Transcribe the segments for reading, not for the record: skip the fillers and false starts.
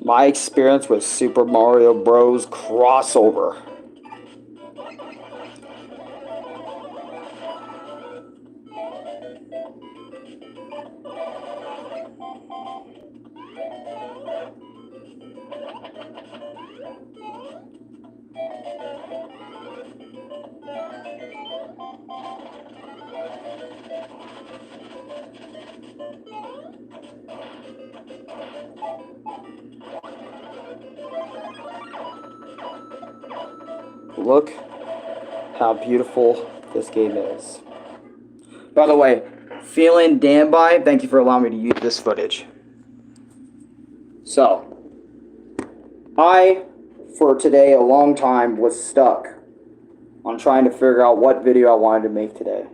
My experience with Super Mario Bros. Crossover. Look how beautiful this game is. By the way, feeling damn by, thank you for allowing me to use this footage. So, for today, a long time, was stuck on trying to figure out what video I wanted to make today.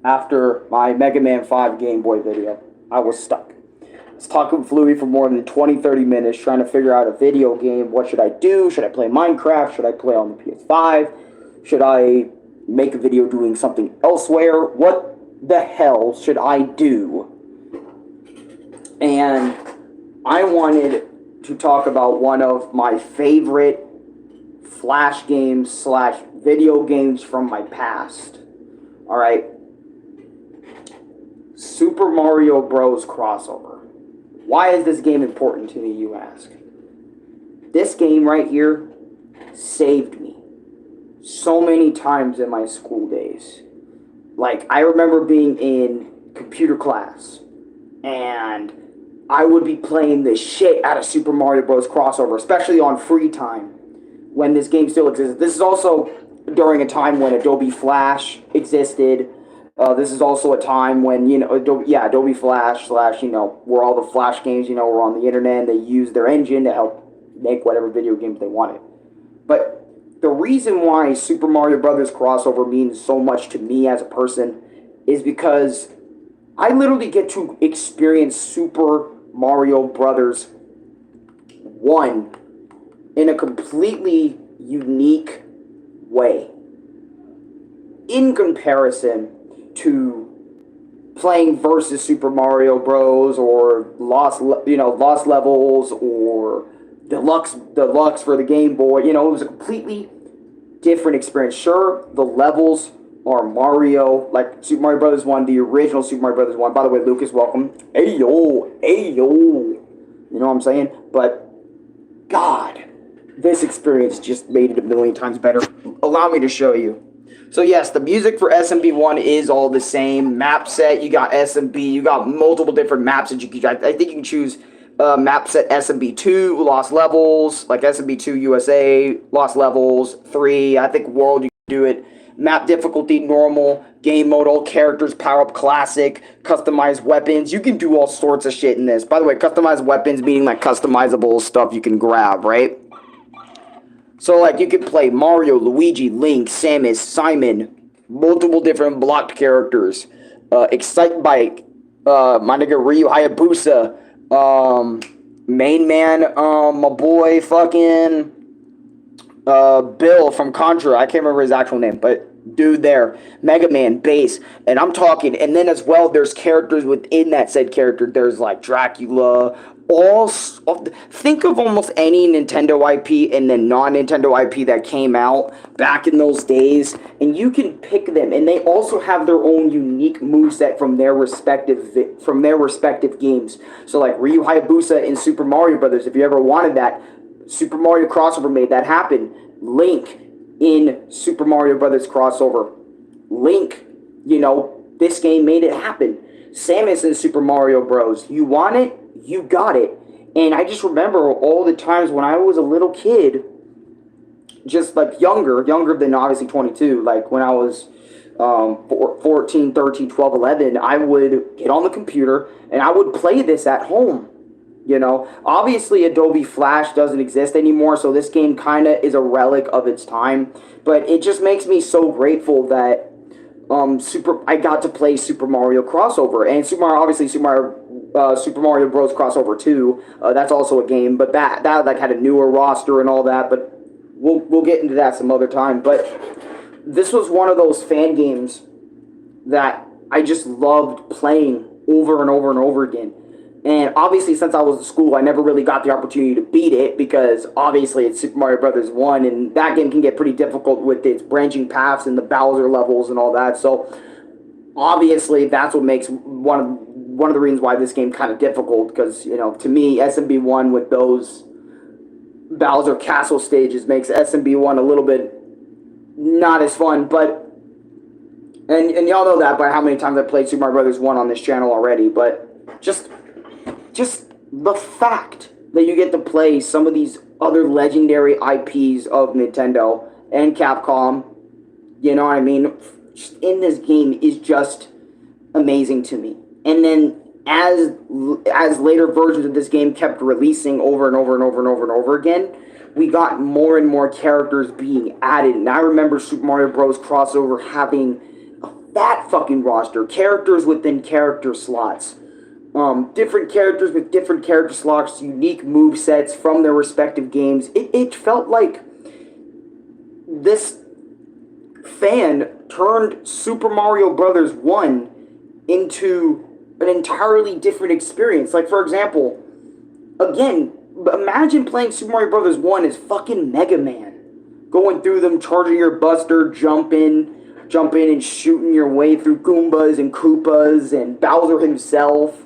After my Mega Man 5 Game Boy video, I was stuck. I was talking with Louie for more than 20-30 minutes trying to figure out a video game. What should I do? Should I play Minecraft? Should I play on the PS5? Should I make a video doing something elsewhere? What the hell should I do? And I wanted to talk about one of my favorite Flash games slash video games from my past. Alright. Super Mario Bros. Crossover. Why is this game important to me, you ask? This game right here saved me so many times in my school days. Like, I remember being in computer class, and I would be playing the shit out of Super Mario Bros. Crossover, especially on free time, when this game still existed. This is also during a time when Adobe Flash existed. This is also a time when, Adobe Flash / where all the Flash games, were on the internet, and they used their engine to help make whatever video games they wanted. But the reason why Super Mario Brothers Crossover means so much to me as a person is because I literally get to experience Super Mario Brothers 1 in a completely unique way. In comparison to playing versus Super Mario Bros. Or Lost Levels or Deluxe for the Game Boy, it was a completely different experience. Sure, the levels are Mario, like Super Mario Brothers 1, the original Super Mario Brothers 1. By the way, Lucas, welcome. Hey yo. You know what I'm saying? But, God, this experience just made it a million times better. Allow me to show you. So yes, the music for SMB 1 is all the same. Map set, you got SMB, you got multiple different maps that you can. I think you can choose map set SMB 2, Lost Levels, like SMB 2 USA, Lost Levels 3. I think World you can do it. Map difficulty, normal, game mode, all characters, power up, classic, customized weapons. You can do all sorts of shit in this. By the way, customized weapons meaning like customizable stuff you can grab, right? So, like, you can play Mario, Luigi, Link, Samus, Simon, multiple different blocked characters. Excite Bike, my nigga Ryu Hayabusa, main man, my boy fucking Bill from Contra. I can't remember his actual name, but dude there. Mega Man, Bass, and I'm talking, and then as well, there's characters within that said character. There's like Dracula, think of almost any Nintendo IP and then non-Nintendo IP that came out back in those days, and you can pick them, and they also have their own unique moveset from their respective games. So like Ryu Hayabusa in Super Mario Brothers, if you ever wanted that, Super Mario Crossover made that happen. Link in Super Mario Brothers Crossover, Link, this game made it happen. Samus in Super Mario Bros. You want it? You got it. And I just remember all the times when I was a little kid, just like younger than obviously 22, like when I was 14, 13, 12, 11, I would get on the computer and I would play this at home. Obviously Adobe Flash doesn't exist anymore, so this game kind of is a relic of its time. But it just makes me so grateful that I got to play Super Mario Crossover, and Super Mario Bros. Crossover 2. That's also a game, but that like had a newer roster and all that. But we'll get into that some other time. But this was one of those fan games that I just loved playing over and over and over again. And obviously, since I was in school, I never really got the opportunity to beat it because obviously it's Super Mario Brothers 1, and that game can get pretty difficult with its branching paths and the Bowser levels and all that. So obviously, that's what makes one of the reasons why this game kind of difficult, because, you know, to me, SMB 1 with those Bowser Castle stages makes SMB 1 a little bit not as fun, but and y'all know that by how many times I played Super Mario Brothers 1 on this channel already, but just the fact that you get to play some of these other legendary IPs of Nintendo and Capcom, you know what I mean, just in this game is just amazing to me. And then as later versions of this game kept releasing over and over and over and over and over again, we got more and more characters being added. And I remember Super Mario Bros. Crossover having a fat fucking roster, characters within character slots, different characters with different character slots, unique move sets from their respective games. It felt like this fan turned Super Mario Brothers 1 into an entirely different experience. Like, for example, again, imagine playing Super Mario Brothers 1 as fucking Mega Man. Going through them, charging your buster, jumping and shooting your way through Goombas and Koopas and Bowser himself.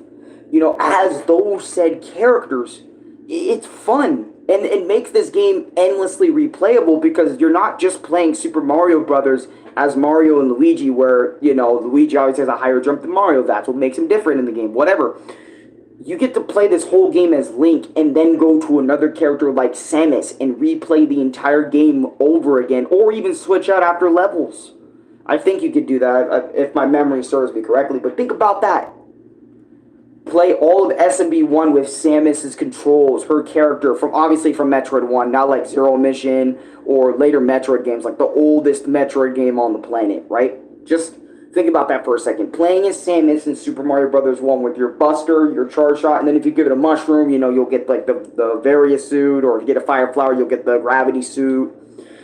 You know, as those said characters. It's fun. And it makes this game endlessly replayable because you're not just playing Super Mario Brothers as Mario and Luigi, where, you know, Luigi always has a higher jump than Mario. That's what makes him different in the game. Whatever. You get to play this whole game as Link and then go to another character like Samus and replay the entire game over again, or even switch out after levels. I think you could do that if my memory serves me correctly, but think about that. Play all of SMB 1 with Samus's controls, her character, obviously from Metroid 1, not like Zero Mission or later Metroid games, like the oldest Metroid game on the planet, right? Just think about that for a second. Playing as Samus in Super Mario Brothers 1 with your Buster, your Charge Shot, and then if you give it a mushroom, you know, you'll get like the Various suit, or if you get a Fire Flower, you'll get the Gravity suit.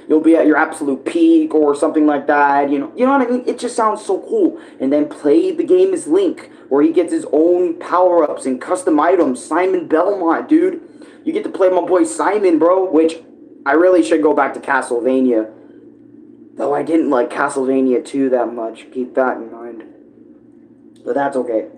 You'll be at your absolute peak or something like that, you know what I mean? It just sounds so cool. And then play the game as Link, where he gets his own power-ups and custom items. Simon Belmont, dude. You get to play my boy Simon, bro, which I really should go back to Castlevania. Though I didn't like Castlevania 2 that much. Keep that in mind. But that's okay.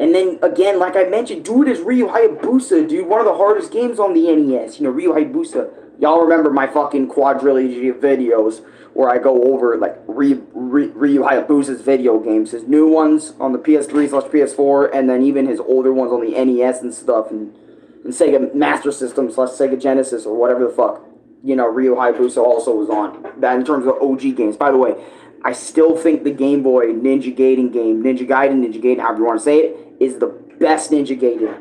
And then, again, like I mentioned, do it as Ryu Hayabusa, dude. One of the hardest games on the NES. You know, Ryu Hayabusa. Y'all remember my fucking quadrilogy of videos where I go over, like, Ryu Hayabusa's video games. His new ones on the PS3/PS4, and then even his older ones on the NES and stuff, and Sega Master System/Sega Genesis, or whatever the fuck, you know, Ryu Hayabusa also was on. That in terms of OG games. By the way, I still think the Game Boy Ninja Gaiden game, Ninja Gaiden, however you want to say it, is the best Ninja Gaiden.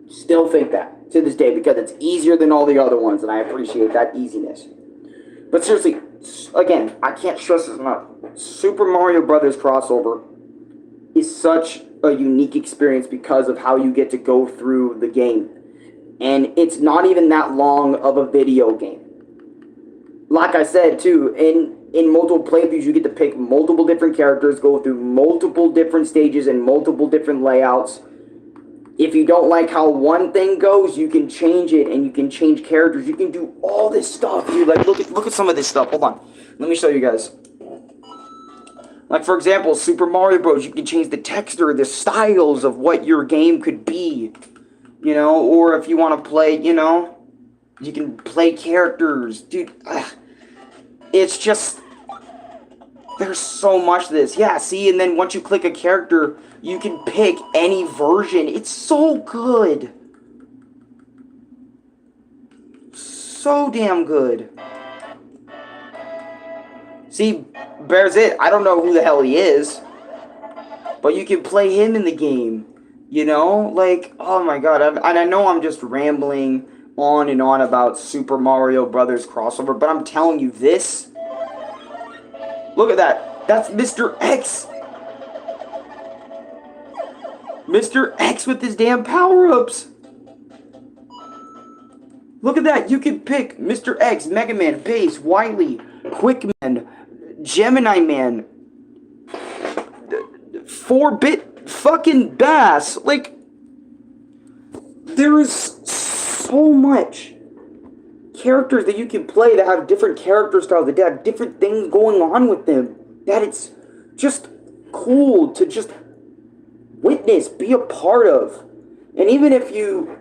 Still think that to this day, because it's easier than all the other ones, and I appreciate that easiness. But seriously, again, I can't stress this enough. Super Mario Brothers Crossover is such a unique experience because of how you get to go through the game. And it's not even that long of a video game. Like I said, too, in multiple playthroughs, you get to pick multiple different characters, go through multiple different stages and multiple different layouts. If you don't like how one thing goes, you can change it, and you can change characters. You can do all this stuff, dude. Like, look at some of this stuff. Hold on. Let me show you guys. Like, for example, Super Mario Bros. You can change the texture, the styles of what your game could be. You know, or if you want to play, you know, you can play characters. Dude, it's just, there's so much to this. Yeah, see, and then once you click a character, you can pick any version. It's so good. So damn good. See, Bear's it. I don't know who the hell he is, but you can play him in the game. You know? Like, oh my god. And I know I'm just rambling on and on about Super Mario Brothers Crossover, but I'm telling you this. Look at that. That's Mr. X. Mr. X with his damn power-ups. Look at that. You can pick Mr. X, Mega Man, Bass, Wily, Quick Man, Gemini Man, 4-bit fucking Bass. Like, there is so much characters that you can play that have different character styles, that have different things going on with them, that it's just cool to just witness, be a part of. And even if you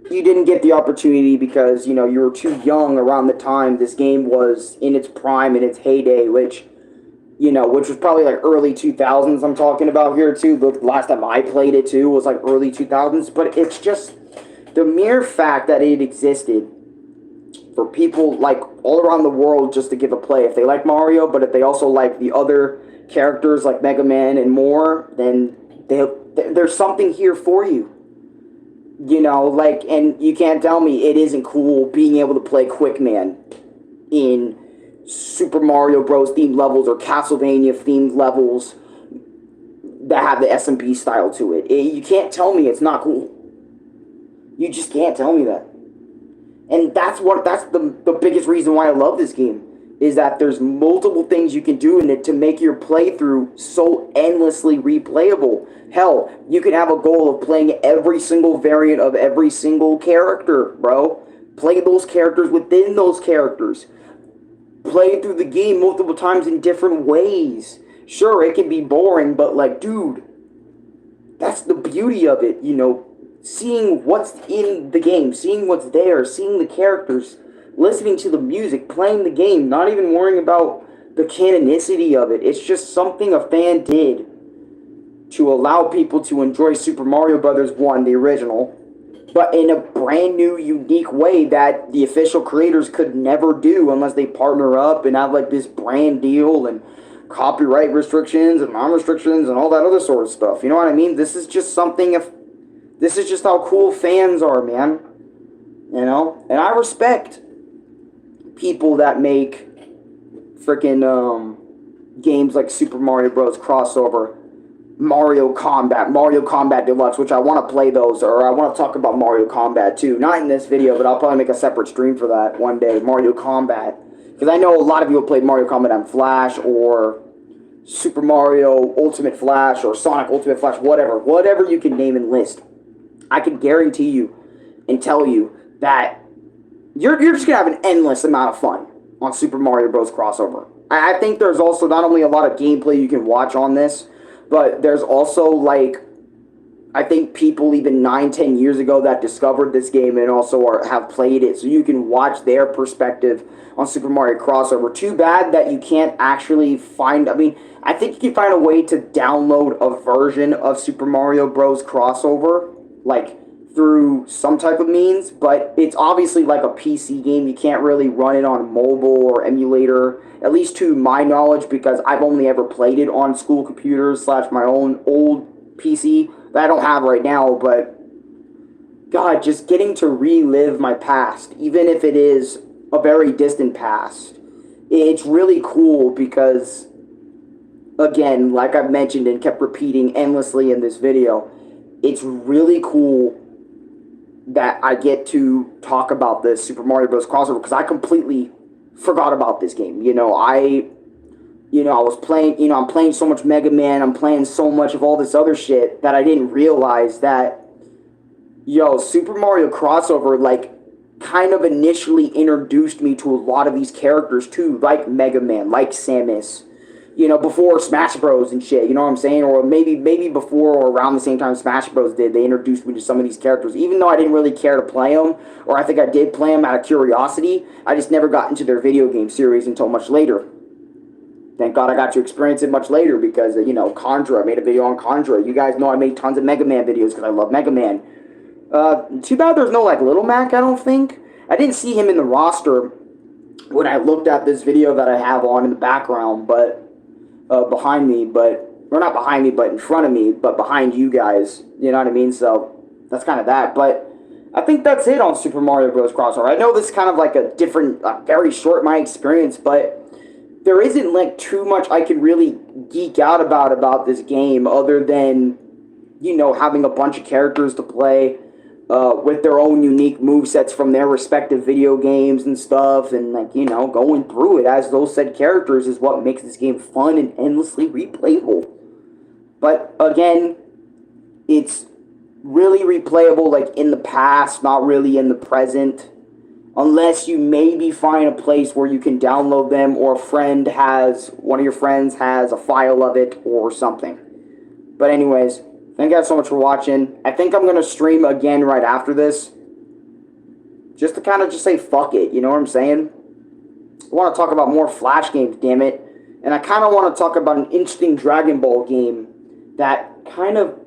didn't get the opportunity because, you know, you were too young around the time this game was in its prime, in its heyday, which, you know, which was probably like early 2000s I'm talking about here too. The last time I played it too was like early 2000s. But it's just the mere fact that it existed for people like all around the world just to give a play. If they like Mario, but if they also like the other characters like Mega Man and more, then there's something here for you. You know, like, and you can't tell me it isn't cool being able to play Quick Man in Super Mario Bros. Themed levels or Castlevania themed levels that have the SMB style to it. You can't tell me it's not cool. You just can't tell me that. And that's the biggest reason why I love this game, is that there's multiple things you can do in it to make your playthrough so endlessly replayable. Hell, you can have a goal of playing every single variant of every single character, bro. Play those characters within those characters. Play through the game multiple times in different ways. Sure, it can be boring, but like, dude, that's the beauty of it, you know. Seeing what's in the game, seeing what's there, seeing the characters, listening to the music, playing the game, not even worrying about the canonicity of it. It's just something a fan did to allow people to enjoy Super Mario Bros. 1, the original, but in a brand new, unique way that the official creators could never do unless they partner up and have like this brand deal and copyright restrictions and non-restrictions and all that other sort of stuff. You know what I mean? This is just something, this is just how cool fans are, man. You know? And I respect people that make freaking games like Super Mario Bros. Crossover, Mario Kombat Deluxe, which I want to play those, or I want to talk about Mario Kombat too. Not in this video, but I'll probably make a separate stream for that one day, Mario Kombat. Because I know a lot of people played Mario Kombat on Flash, or Super Mario Ultimate Flash, or Sonic Ultimate Flash, whatever you can name and list. I can guarantee you and tell you that you're just going to have an endless amount of fun on Super Mario Bros. Crossover. I think there's also not only a lot of gameplay you can watch on this, but there's also, like, I think people even 9-10 years ago that discovered this game and also have played it, so you can watch their perspective on Super Mario Crossover. Too bad that you can't actually find, I mean, I think you can find a way to download a version of Super Mario Bros. Crossover, like, through some type of means, but it's obviously like a PC game. You can't really run it on mobile or emulator, at least to my knowledge, because I've only ever played it on school computers / my own old PC that I don't have right now. But God, just getting to relive my past, even if it is a very distant past, it's really cool because, again, like I've mentioned and kept repeating endlessly in this video, it's really cool that I get to talk about this Super Mario Bros. Crossover, because I completely forgot about this game. I was playing, I'm playing so much Mega Man, I'm playing so much of all this other shit that I didn't realize that, Super Mario Crossover, like, kind of initially introduced me to a lot of these characters too, like Mega Man, like Samus, before Smash Bros. And shit, you know what I'm saying? Or maybe before or around the same time Smash Bros. Did, they introduced me to some of these characters, even though I didn't really care to play them, or I think I did play them out of curiosity. I just never got into their video game series until much later. Thank God I got to experience it much later because, Contra, I made a video on Contra. You guys know I made tons of Mega Man videos because I love Mega Man. Too bad there's no, Little Mac, I don't think. I didn't see him in the roster when I looked at this video that I have on in the background, but behind me, or not behind me, but in front of me, but behind you guys, you know what I mean? So, that's kind of that, but I think that's it on Super Mario Bros. Crossover. I know this is kind of like a different, very short my experience, but there isn't, too much I can really geek out about this game, other than, having a bunch of characters to play, with their own unique movesets from their respective video games and stuff, and, going through it as those said characters is what makes this game fun and endlessly replayable. But, again, it's really replayable, like in the past, not really in the present. Unless you maybe find a place where you can download them, or one of your friends has a file of it or something. But anyways, thank you guys so much for watching. I think I'm going to stream again right after this. Just to kind of just say fuck it, you know what I'm saying? I want to talk about more Flash games, damn it. And I kind of want to talk about an interesting Dragon Ball game that kind of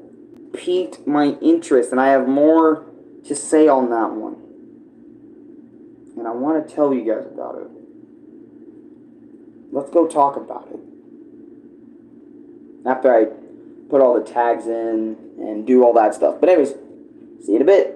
piqued my interest, and I have more to say on that one. And I want to tell you guys about it. Let's go talk about it. After I put all the tags in and do all that stuff. But anyways, see you in a bit.